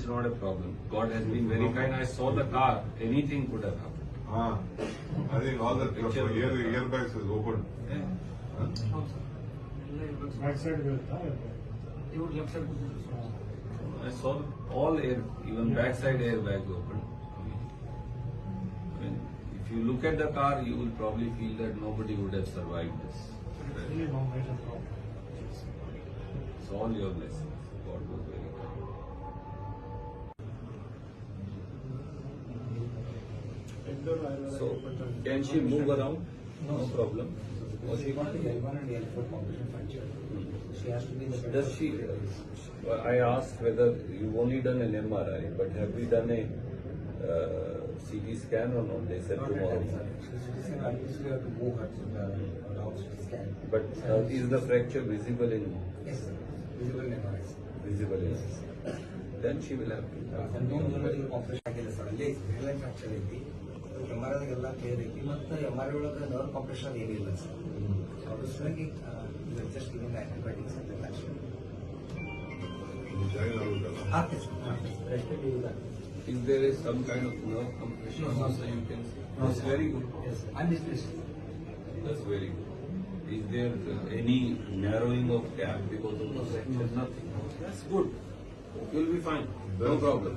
not a problem. God has been very kind. I saw the car. Anything could have happened. I think all the airbags is open. Back side ಬೀಳುತ್ತಾ ಇವ್ರು left side I saw all air, even backside airbags open. I mean, if you look at the car, you will probably feel that nobody would have survived this. really no major problem. It's all your blessings. God was very kind. So, can she move around? No problem. Because she got the L1 and L4 competition fracture. She has to be the Does she? I asked whether you've only done an MRI, but have we done a CT scan or not? They said tomorrow. She have to move her to the hospital scan. But is the fracture visible in? Yes, visible in MRI. Visible in. Then she will have to. ಇನ್ನೊಂದು ಜನರಿಗೆ compression ಆಗಿಲ್ಲ sir ಅಲ್ಲಿ hairline fracture ಐತಿ MRI ಎಲ್ಲ clear ಐತಿ ಮತ್ತು MRI ಒಳಗೆ nerve compression ಏನಿಲ್ಲ ಸರ್ ಅದ್ರ ಸಲುವಾಗಿ ಜಸ್ಟ್ ಗಿವಿಂಗ್ ಆಂಟಿಬಯೋಟಿಕ್ಸ್ ಅಂತ ಅಷ್ಟೇ ಆಗ್ತದೆ ಸರ್ ರೆಸ್ಟ್ ಇಲ್ಲ If there is some kind of nerve compression, No, so you can. No, That's sir. very good. Yes, sir. I'm dismissed. That's very good. Is there any narrowing of gap because of the fracture? Nothing. That's good. You'll be fine. No problem.